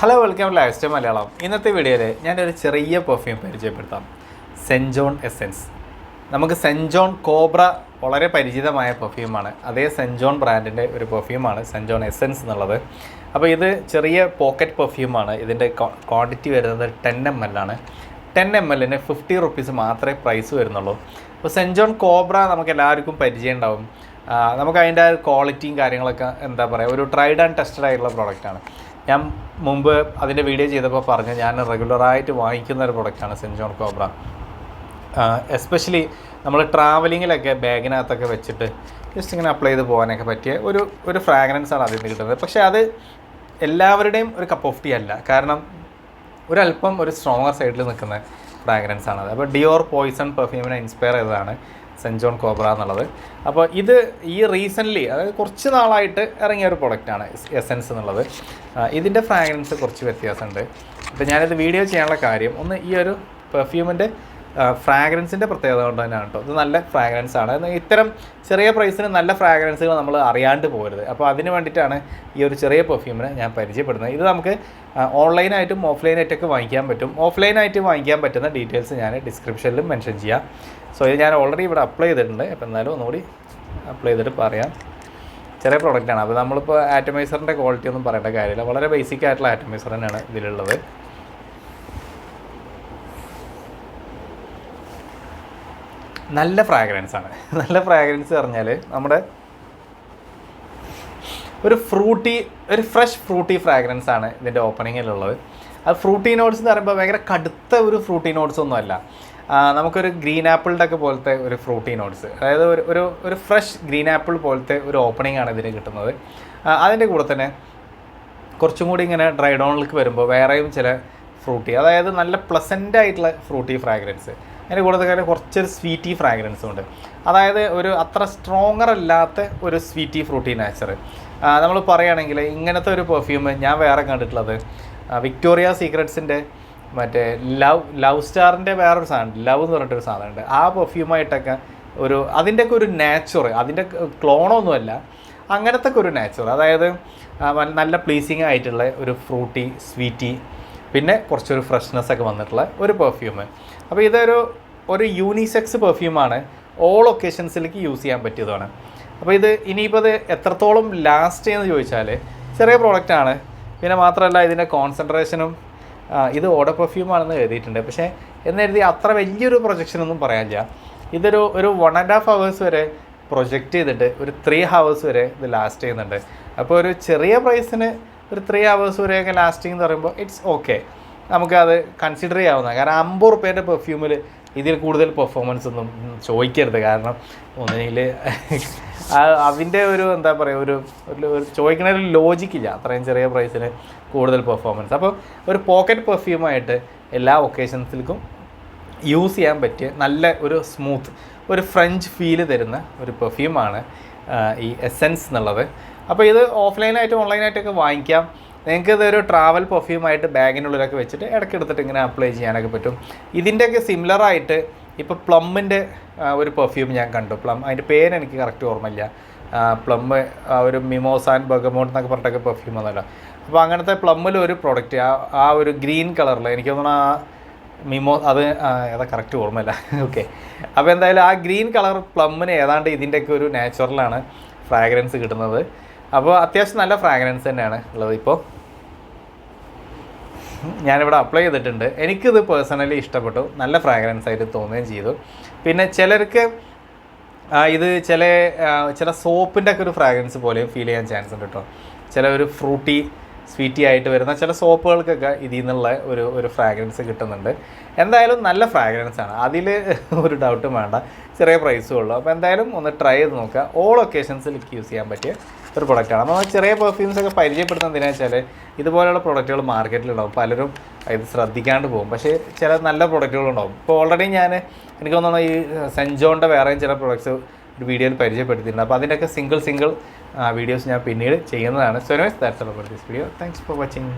Hello welcome lifestyle Malayalam. ഇന്നത്തെ വീഡിയോയിൽ ഞാനൊരു ചെറിയ പെർഫ്യൂം പരിചയപ്പെടുത്താം. Saint John essence. നമുക്ക് സെൻറ്റ് ജോൺ കോബ്ര വളരെ പരിചിതമായ പെർഫ്യൂമാണ്. അതേ സെൻറ്റ് ജോൺ ബ്രാൻഡിൻ്റെ ഒരു പെർഫ്യൂമാണ് സെൻറ്റ് ജോൺ എസെൻസ് എന്നുള്ളത്. അപ്പോൾ ഇത് ചെറിയ പോക്കറ്റ് പെർഫ്യൂമാണ്. ഇതിൻ്റെ ക്വാണ്ടിറ്റി വരുന്നത് 10 ml ആണ്. 10 ml 50 റുപ്പീസ് മാത്രമേ പ്രൈസ് വരുന്നുള്ളൂ. അപ്പോൾ സെൻറ്റ് ജോൺ കോബ്ര നമുക്ക് എല്ലാവർക്കും പരിചയം ഉണ്ടാവും. നമുക്ക് അതിൻ്റെ ക്വാളിറ്റിയും കാര്യങ്ങളൊക്കെ എന്താ പറയുക, ഒരു ട്രൈഡ് ആൻഡ് ടെസ്റ്റഡ് ആയിട്ടുള്ള പ്രോഡക്റ്റാണ്. ഞാൻ മുമ്പ് അതിൻ്റെ വീഡിയോ ചെയ്തപ്പോൾ പറഞ്ഞു ഞാൻ റെഗുലറായിട്ട് വാങ്ങിക്കുന്ന ഒരു പ്രൊഡക്റ്റാണ് സെൻറ്റ് ജോൺ കോബ്ര. എസ്പെഷ്യലി നമ്മൾ ട്രാവലിങ്ങിലൊക്കെ ബാഗിനകത്തൊക്കെ വെച്ചിട്ട് ജസ്റ്റ് ഇങ്ങനെ അപ്ലൈ ചെയ്ത് പോകാനൊക്കെ പറ്റിയ ഒരു ഫ്രാഗ്രൻസാണ് അതിൽ നിന്ന് കിട്ടുന്നത്. പക്ഷേ അത് എല്ലാവരുടെയും ഒരു കപ്പ് ഓഫ് ടീ അല്ല. കാരണം ഒരല്പം ഒരു സ്ട്രോങ്ങർ സൈഡിൽ നിൽക്കുന്ന ഫ്രാഗ്രൻസാണത്. അപ്പോൾ ഡിയോർ പോയിസൺ പെർഫ്യൂമിനെ ഇൻസ്പയർ ചെയ്തതാണ് സെൻറ്റ് ജോൺ കോബ്ര എന്നുള്ളത്. അപ്പോൾ ഇത് ഈ റീസെൻ്റ്ലി, അതായത് കുറച്ച് നാളായിട്ട് ഇറങ്ങിയ ഒരു പ്രൊഡക്റ്റാണ് എസെൻസ് എന്നുള്ളത്. ഇതിൻ്റെ ഫ്രാഗ്രൻസ് കുറച്ച് വ്യത്യാസമുണ്ട്. അപ്പോൾ ഞാനിത് വീഡിയോ ചെയ്യാനുള്ള കാര്യം ഒന്ന് ഈ ഒരു പെർഫ്യൂമിൻ്റെ ഫ്രാഗ്രൻസിൻ്റെ പ്രത്യേകത കൊണ്ട് തന്നെയാണ് കേട്ടോ. ഇത് നല്ല ഫ്രാഗ്രൻസാണ്. ഇത്തരം ചെറിയ പ്രൈസിന് നല്ല ഫ്രാഗ്രൻസുകൾ നമ്മൾ അറിയാണ്ട് പോകരുത്. അപ്പോൾ അതിന് വേണ്ടിയിട്ടാണ് ഈ ഒരു ചെറിയ പെർഫ്യൂമിനെ ഞാൻ പരിചയപ്പെടുന്നത്. ഇത് നമുക്ക് ഓൺലൈനായിട്ടും ഓഫ്ലൈനായിട്ടൊക്കെ വാങ്ങിക്കാൻ പറ്റും. ഓഫ്ലൈനായിട്ട് വാങ്ങിക്കാൻ പറ്റുന്ന ഡീറ്റെയിൽസ് ഞാൻ ഡിസ്ക്രിപ്ഷനിലും മെൻഷൻ ചെയ്യാം. സോ ഇത് ഞാൻ ഓൾറെഡി ഇവിടെ അപ്ലൈ ചെയ്തിട്ടുണ്ട്. അപ്പോൾ എന്നാലും ഒന്നുകൂടി അപ്ലൈ ചെയ്തിട്ട് പറയാം. ചെറിയ പ്രോഡക്റ്റാണ്. അപ്പോൾ നമ്മളിപ്പോൾ ആറ്റമൈസറിൻ്റെ ക്വാളിറ്റി ഒന്നും പറയേണ്ട കാര്യമില്ല. വളരെ ബേസിക് ആയിട്ടുള്ള ആറ്റമൈസർ തന്നെയാണ് ഇതിലുള്ളത്. നല്ല ഫ്രാഗ്രൻസാണ്. നല്ല ഫ്രാഗ്രൻസ് പറഞ്ഞാൽ നമ്മുടെ ഒരു ഫ്രഷ് ഫ്രൂട്ടി ഫ്രാഗ്രൻസാണ് ഇതിൻ്റെ ഓപ്പണിങ്ങിലുള്ളത്. അത് ഫ്രൂട്ടി നോട്ട്സ് എന്ന് പറയുമ്പോൾ ഭയങ്കര കടുത്ത ഒരു ഫ്രൂട്ടി നോട്ട്സ് ഒന്നുമല്ല. നമുക്കൊരു ഗ്രീൻ ആപ്പിളിൻ്റെ ഒക്കെ പോലത്തെ ഒരു ഫ്രൂട്ടി നോട്ട്സ്, അതായത് ഒരു ഫ്രഷ് ഗ്രീൻ ആപ്പിൾ പോലത്തെ ഒരു ഓപ്പണിംഗ് ആണ് ഇതിന് കിട്ടുന്നത്. അതിൻ്റെ കൂടെ തന്നെ കുറച്ചും കൂടി ഇങ്ങനെ ഡ്രൈ ഡൗണിലേക്ക് വരുമ്പോൾ വേറെയും ചില ഫ്രൂട്ടി, അതായത് നല്ല പ്ലസൻ്റ് ആയിട്ടുള്ള ഫ്രൂട്ടി ഫ്രാഗ്രൻസ്. അതിൻ്റെ കൂടെ തന്നെ കുറച്ചൊരു സ്വീറ്റി ഫ്രാഗ്രൻസും ഉണ്ട്. അതായത് ഒരു അത്ര സ്ട്രോങ്ങർ അല്ലാത്ത ഒരു സ്വീറ്റി ഫ്രൂട്ടി നാച്ചർ. നമ്മൾ പറയുകയാണെങ്കിൽ ഇങ്ങനത്തെ ഒരു പെർഫ്യൂം ഞാൻ വേറെ കണ്ടിട്ടുള്ളത് വിക്ടോറിയ സീക്രട്സിൻ്റെ മറ്റേ ലവ് സ്റ്റാറിൻ്റെ വേറൊരു സാധനം, ലവ് എന്ന് പറഞ്ഞിട്ടൊരു സാധനമുണ്ട്. ആ പെർഫ്യൂമായിട്ടൊക്കെ അതിൻ്റെയൊക്കെ ഒരു നാച്ചുർ, അതിൻ്റെ ക്ലോണൊന്നുമല്ല, അങ്ങനത്തെ ഒക്കെ ഒരു നാച്ചുർ, അതായത് നല്ല പ്ലീസിങ് ആയിട്ടുള്ള ഒരു ഫ്രൂട്ടി സ്വീറ്റി, പിന്നെ കുറച്ചൊരു ഫ്രഷ്നെസ് ഒക്കെ വന്നിട്ടുള്ള ഒരു പെർഫ്യൂം. അപ്പോൾ ഒരു യൂണിസെക്സ് പെർഫ്യൂമാണ്. ഓൾ ഒക്കേഷൻസിലേക്ക് യൂസ് ചെയ്യാൻ പറ്റിയതാണ്. അപ്പോൾ ഇനിയിപ്പോൾ ഇത് എത്രത്തോളം ലാസ്റ്റ് ചെയ്യുമെന്ന് ചോദിച്ചാൽ ചെറിയ പ്രോഡക്റ്റാണ്. പിന്നെ മാത്രമല്ല ഇതിൻ്റെ കോൺസെൻട്രേഷനും, ഇത് ഓഡർ പെർഫ്യൂമാണെന്ന് എഴുതിയിട്ടുണ്ട്. പക്ഷേ എന്നെഴുതി അത്ര വലിയൊരു പ്രൊജക്ഷനൊന്നും പറയാനില്ല. ഇതൊരു 1.5 hours വരെ പ്രൊജക്റ്റ് ചെയ്തിട്ട് ഒരു 3 hours വരെ ഇത് ലാസ്റ്റ് ചെയ്യുന്നുണ്ട്. അപ്പോൾ ഒരു ചെറിയ പ്രൈസിന് ഒരു 3 hours വരെയൊക്കെ ലാസ്റ്റിംഗ് എന്ന് പറയുമ്പോൾ ഇറ്റ്സ് ഓക്കെ, നമുക്കത് കൺസിഡർ ചെയ്യാവുന്നതാണ്. കാരണം 50 റുപ്യേൻ്റെ പെർഫ്യൂമിൽ ഇതിൽ കൂടുതൽ പെർഫോമൻസ് ഒന്നും ചോദിക്കരുത്. കാരണം ഒന്നിൽ അതിൻ്റെ ഒരു എന്താ പറയുക, ഒരു ചോദിക്കണ ഒരു ലോജിക്കില്ല അത്രയും ചെറിയ പ്രൈസിന് കൂടുതൽ പെർഫോമൻസ്. അപ്പോൾ ഒരു പോക്കറ്റ് പെർഫ്യൂമായിട്ട് എല്ലാ ഒക്കേഷൻസിലേക്കും യൂസ് ചെയ്യാൻ പറ്റിയ നല്ല ഒരു സ്മൂത്ത്, ഒരു ഫ്രഞ്ച് ഫീല് തരുന്ന ഒരു പെർഫ്യൂമാണ് ഈ എസെൻസ് എന്നുള്ളത്. അപ്പോൾ ഇത് ഓഫ്ലൈനായിട്ടും ഓൺലൈനായിട്ടൊക്കെ വാങ്ങിക്കാം. നിങ്ങൾക്ക് ഇതൊരു ട്രാവൽ പെർഫ്യൂമായിട്ട് ബാഗിനുള്ളിലൊക്കെ വെച്ചിട്ട് ഇടയ്ക്കെടുത്തിട്ട് ഇങ്ങനെ അപ്ലൈ ചെയ്യാനൊക്കെ പറ്റും. ഇതിൻ്റെയൊക്കെ സിമിലറായിട്ട് ഇപ്പോൾ പ്ലമ്മിൻ്റെ ഒരു പെർഫ്യൂം ഞാൻ കണ്ടു. അതിൻ്റെ പേര് എനിക്ക് കറക്റ്റ് ഓർമ്മയില്ല. പ്ലം ഒരു മിമോസ ആൻഡ് ബർഗമോട്ട് എന്നൊക്കെ പറഞ്ഞിട്ടൊക്കെ പെർഫ്യൂം വന്നല്ലോ. അപ്പോൾ അങ്ങനത്തെ പ്ലമ്മിൽ ഒരു പ്രോഡക്റ്റ് ആ ഒരു ഗ്രീൻ കളറിൽ, എനിക്ക് തോന്നുന്നു അത് ഏതാ കറക്റ്റ് ഓർമ്മയില്ല. ഓക്കെ, അപ്പോൾ എന്തായാലും ആ ഗ്രീൻ കളർ പ്ലമ്മിന് ഏതാണ്ട് ഇതിൻ്റെയൊക്കെ ഒരു നാച്ചുറലാണ് ഫ്രാഗ്രൻസ് കിട്ടുന്നത്. അപ്പോൾ അത്യാവശ്യം നല്ല ഫ്രാഗ്രൻസ് തന്നെയാണ് ഉള്ളത്. ഇപ്പോൾ ഞാനിവിടെ അപ്ലൈ ചെയ്തിട്ടുണ്ട്. എനിക്കിത് പേഴ്സണലി ഇഷ്ടപ്പെട്ടു, നല്ല ഫ്രാഗ്രൻസ് ആയിട്ട് തോന്നുകയും ചെയ്തു. പിന്നെ ചിലർക്ക് ഇത് ചില സോപ്പിൻ്റെ ഒക്കെ ഒരു ഫ്രാഗ്രൻസ് പോലെയും ഫീൽ ചെയ്യാൻ ചാൻസ് ഉണ്ട് കേട്ടോ. ചില ഒരു ഫ്രൂട്ടി സ്വീറ്റി ആയിട്ട് വരുന്ന ചില സോപ്പുകൾക്കൊക്കെ ഇതിൽ നിന്നുള്ള ഒരു ഫ്രാഗ്രൻസ് കിട്ടുന്നുണ്ട്. എന്തായാലും നല്ല ഫ്രാഗ്രൻസാണ്, അതിൽ ഒരു ഡൗട്ടും വേണ്ട. ചെറിയ പ്രൈസും ഉള്ളൂ. അപ്പോൾ എന്തായാലും ഒന്ന് ട്രൈ ചെയ്ത് നോക്കുക. ഓൾ ഒക്കേഷൻസിലേക്ക് യൂസ് ചെയ്യാൻ പറ്റിയ ഒരു പ്രൊഡക്റ്റാണ്. അപ്പോൾ ചെറിയ പെർഫ്യൂംസൊക്കെ പരിചയപ്പെടുത്തുന്നത് എന്തിനാണെന്ന് വെച്ചാൽ ഇതുപോലെയുള്ള പ്രൊഡക്റ്റുകൾ മാർക്കറ്റിലുണ്ടാവും. പലരും ഇത് ശ്രദ്ധിക്കാണ്ട് പോകും. പക്ഷേ ചില നല്ല പ്രൊഡക്റ്റുകളുണ്ടാവും. ഇപ്പോൾ ഓൾറെഡി എനിക്ക് തോന്നുന്നു ഈ സെൻറ്റ് ജോണിൻ്റെ വേറെയും ചില പ്രൊഡക്ട്സ് ഒരു വീഡിയോയിൽ പരിചയപ്പെടുത്തിയിട്ടുണ്ട്. അപ്പോൾ അതിൻ്റെയൊക്കെ സിംഗിൾ വീഡിയോസ് ഞാൻ പിന്നീട് ചെയ്യുന്നതാണ്. So anyways that's all about this video. Thanks for watching.